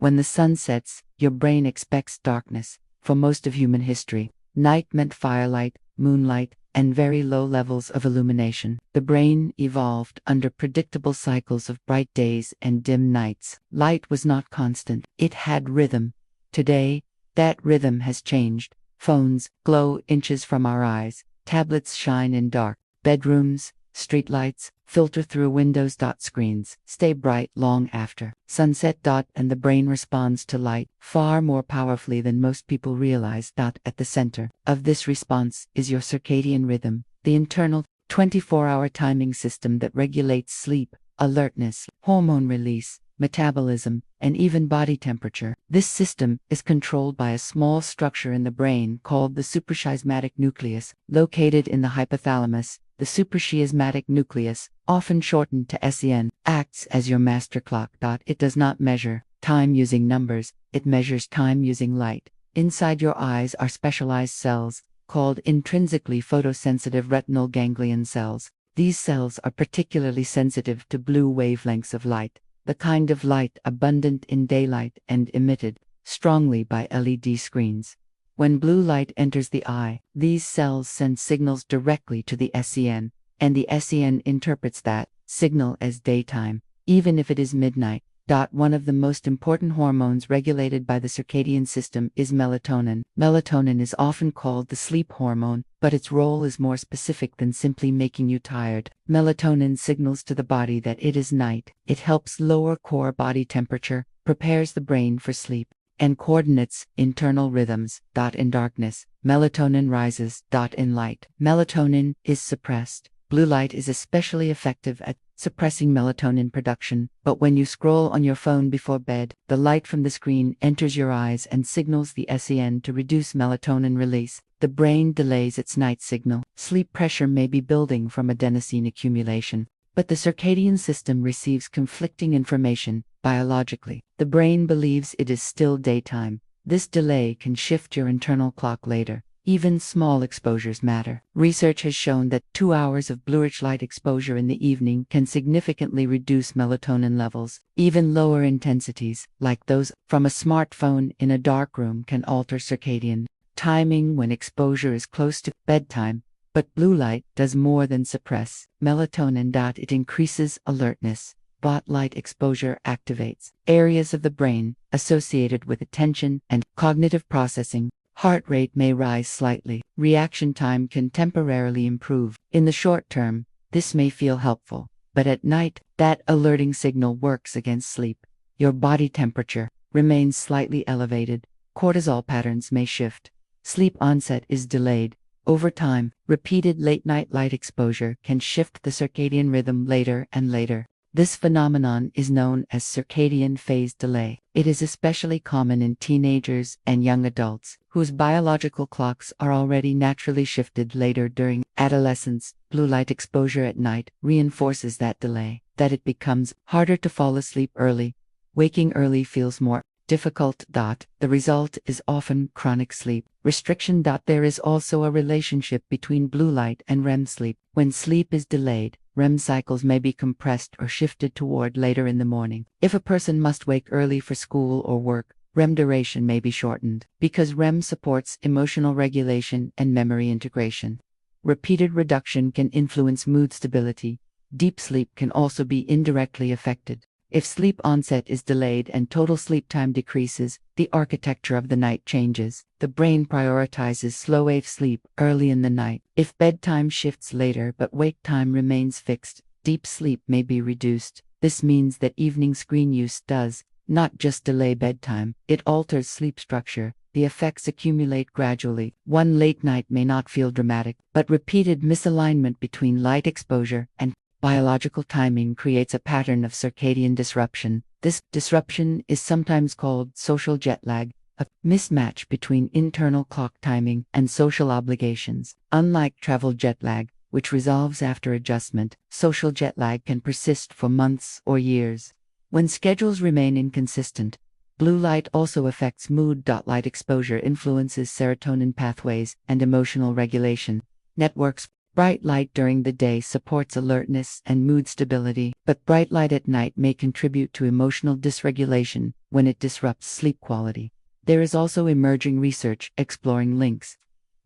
When the sun sets, your brain expects darkness. For most of human history, night meant firelight, moonlight, and very low levels of illumination. The brain evolved under predictable cycles of bright days and dim nights. Light was not constant. It had rhythm. Today, that rhythm has changed. Phones glow inches from our eyes. Tablets shine in dark. Bedrooms, streetlights, filter through windows. Screens stay bright long after sunset. And the brain responds to light far more powerfully than most people realize. At the center of this response is your circadian rhythm, the internal 24-hour timing system that regulates sleep, alertness, hormone release, metabolism, and even body temperature. This system is controlled by a small structure in the brain called the suprachiasmatic nucleus, located in the hypothalamus. The suprachiasmatic nucleus, often shortened to SEN, acts as your master clock. It does not measure time using numbers, it measures time using light. Inside your eyes are specialized cells, called intrinsically photosensitive retinal ganglion cells. These cells are particularly sensitive to blue wavelengths of light, the kind of light abundant in daylight and emitted strongly by LED screens. When blue light enters the eye, these cells send signals directly to the SEN, and the SEN interprets that signal as daytime, even if it is midnight. One of the most important hormones regulated by the circadian system is melatonin. Melatonin is often called the sleep hormone, but its role is more specific than simply making you tired. Melatonin signals to the body that it is night. It helps lower core body temperature, prepares the brain for sleep, and coordinates internal rhythms. In darkness, melatonin rises. In light, melatonin is suppressed. Blue light is especially effective at suppressing melatonin production, but when you scroll on your phone before bed, the light from the screen enters your eyes and signals the SEN to reduce melatonin release. The brain delays its night signal. Sleep pressure may be building from adenosine accumulation, but the circadian system receives conflicting information. Biologically, the brain believes it is still daytime. This delay can shift your internal clock later. Even small exposures matter. Research has shown that 2 hours of bluish light exposure in the evening can significantly reduce melatonin levels. Even lower intensities, like those from a smartphone in a dark room, can alter circadian timing when exposure is close to bedtime. But blue light does more than suppress melatonin. It increases alertness. Light exposure activates areas of the brain associated with attention and cognitive processing. Heart rate may rise slightly. Reaction time can temporarily improve. In the short term, this may feel helpful, but at night, that alerting signal works against sleep. Your body temperature remains slightly elevated. Cortisol patterns may shift. Sleep onset is delayed. Over time, repeated late-night light exposure can shift the circadian rhythm later and later. This phenomenon is known as circadian phase delay. It is especially common in teenagers and young adults, whose biological clocks are already naturally shifted later. During adolescence, blue light exposure at night reinforces that delay, that it becomes harder to fall asleep early. Waking early feels more difficult. The result is often chronic sleep restriction. There is also a relationship between blue light and REM sleep. When sleep is delayed, REM cycles may be compressed or shifted toward later in the morning. If a person must wake early for school or work, REM duration may be shortened, because REM supports emotional regulation and memory integration. Repeated reduction can influence mood stability. Deep sleep can also be indirectly affected. If sleep onset is delayed and total sleep time decreases, the architecture of the night changes. The brain prioritizes slow-wave sleep early in the night. If bedtime shifts later but wake time remains fixed, deep sleep may be reduced. This means that evening screen use does not just delay bedtime, it alters sleep structure. The effects accumulate gradually. One late night may not feel dramatic, but repeated misalignment between light exposure and biological timing creates a pattern of circadian disruption. This disruption is sometimes called social jet lag, a mismatch between internal clock timing and social obligations. Unlike travel jet lag, which resolves after adjustment, social jet lag can persist for months or years. When schedules remain inconsistent, blue light also affects mood. Light exposure influences serotonin pathways and emotional regulation. Networks Bright light during the day supports alertness and mood stability, but bright light at night may contribute to emotional dysregulation when it disrupts sleep quality. There is also emerging research exploring links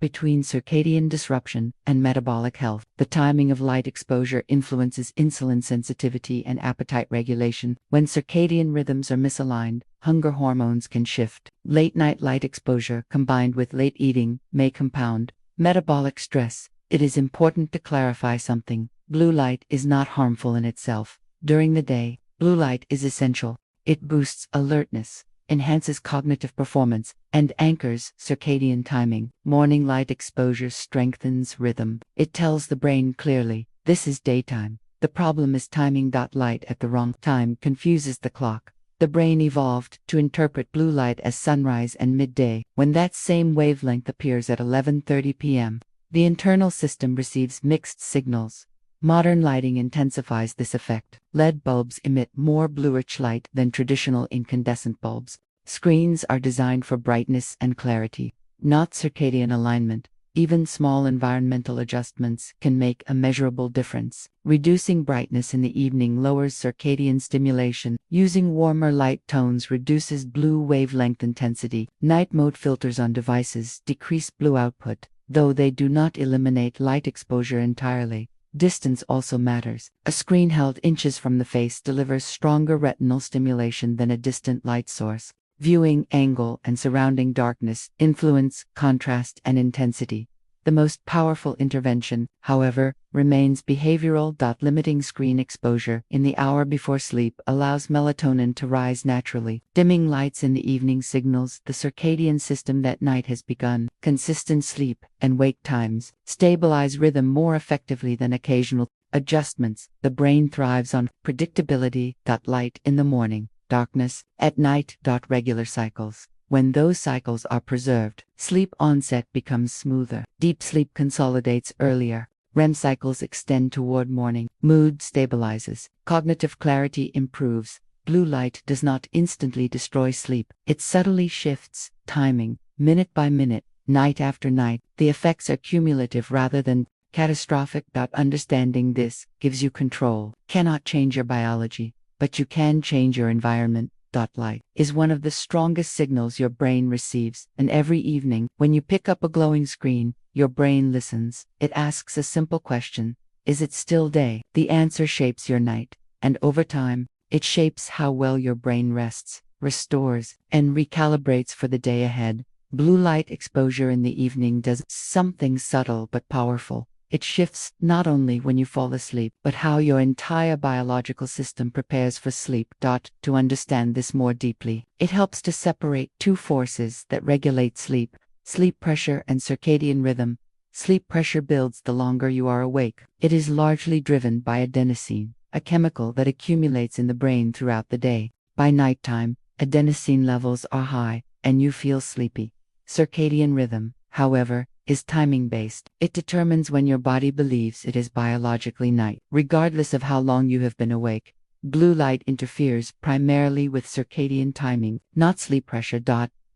between circadian disruption and metabolic health. The timing of light exposure influences insulin sensitivity and appetite regulation. When circadian rhythms are misaligned, hunger hormones can shift. Late night light exposure combined with late eating may compound metabolic stress. It is important to clarify something. Blue light is not harmful in itself. During the day, blue light is essential. It boosts alertness, enhances cognitive performance, and anchors circadian timing. Morning light exposure strengthens rhythm. It tells the brain clearly, this is daytime. The problem is timing. Light at the wrong time confuses the clock. The brain evolved to interpret blue light as sunrise and midday. When that same wavelength appears at 11:30 p.m., the internal system receives mixed signals. Modern lighting intensifies this effect. LED bulbs emit more bluish light than traditional incandescent bulbs. Screens are designed for brightness and clarity, not circadian alignment. Even small environmental adjustments can make a measurable difference. Reducing brightness in the evening lowers circadian stimulation. Using warmer light tones reduces blue wavelength intensity. Night mode filters on devices decrease blue output, though they do not eliminate light exposure entirely. Distance also matters. A screen held inches from the face delivers stronger retinal stimulation than a distant light source. Viewing angle and surrounding darkness influence contrast and intensity. The most powerful intervention, however, remains behavioral. Limiting screen exposure in the hour before sleep allows melatonin to rise naturally. Dimming lights in the evening signals the circadian system that night has begun. Consistent sleep and wake times stabilize rhythm more effectively than occasional adjustments. The brain thrives on predictability. Light in the morning, darkness at night. Regular cycles. When those cycles are preserved, sleep onset becomes smoother. Deep sleep consolidates earlier. REM cycles extend toward morning. Mood stabilizes. Cognitive clarity improves. Blue light does not instantly destroy sleep. It subtly shifts timing, minute by minute, night after night. The effects are cumulative rather than catastrophic. Understanding this gives you control. Cannot change your biology, but you can change your environment. Light is one of the strongest signals your brain receives, and every evening, when you pick up a glowing screen, your brain listens. It asks a simple question: is it still day? The answer shapes your night, and over time, it shapes how well your brain rests, restores, and recalibrates for the day ahead. Blue light exposure in the evening does something subtle but powerful. It shifts not only when you fall asleep, but how your entire biological system prepares for sleep. To understand this more deeply, it helps to separate two forces that regulate sleep: sleep pressure and circadian rhythm. Sleep pressure builds the longer you are awake. It is largely driven by adenosine, a chemical that accumulates in the brain throughout the day. By nighttime, adenosine levels are high, and you feel sleepy. Circadian rhythm, however, is timing-based. It determines when your body believes it is biologically night. Regardless of how long you have been awake, blue light interferes primarily with circadian timing, not sleep pressure.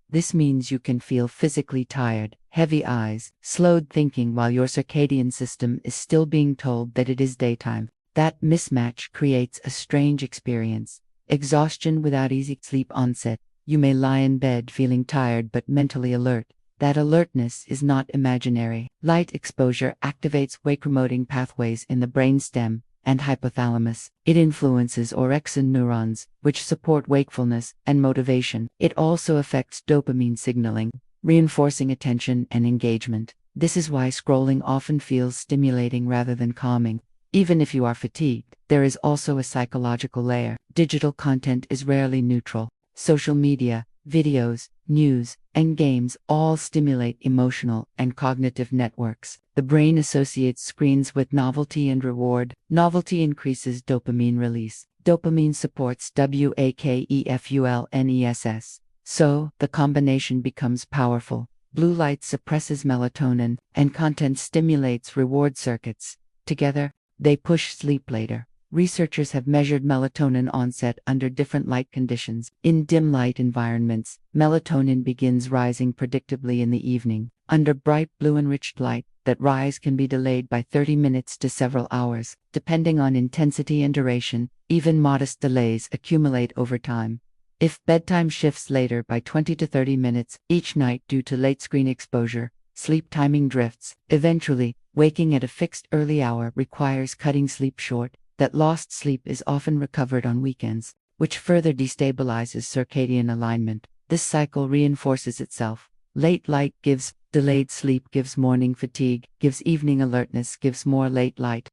This means you can feel physically tired, heavy eyes, slowed thinking while your circadian system is still being told that it is daytime. That mismatch creates a strange experience. Exhaustion without easy sleep onset. You may lie in bed feeling tired but mentally alert. That alertness is not imaginary. Light exposure activates wake-promoting pathways in the brainstem and hypothalamus. It influences orexin neurons, which support wakefulness and motivation. It also affects dopamine signaling, reinforcing attention and engagement. This is why scrolling often feels stimulating rather than calming. Even if you are fatigued, there is also a psychological layer. Digital content is rarely neutral. Social media, videos, news, and games all stimulate emotional and cognitive networks. The brain associates screens with novelty and reward. Novelty increases dopamine release. Dopamine supports wakefulness. So, the combination becomes powerful. Blue light suppresses melatonin, and content stimulates reward circuits. Together, they push sleep later. Researchers have measured melatonin onset under different light conditions. In dim light environments, melatonin begins rising predictably in the evening. Under bright blue-enriched light, that rise can be delayed by 30 minutes to several hours, depending on intensity and duration. Even modest delays accumulate over time. If bedtime shifts later by 20 to 30 minutes each night due to late screen exposure, sleep timing drifts. Eventually, waking at a fixed early hour requires cutting sleep short. That lost sleep is often recovered on weekends, which further destabilizes circadian alignment. This cycle reinforces itself. Late light gives delayed sleep, gives morning fatigue, gives evening alertness, gives more late light.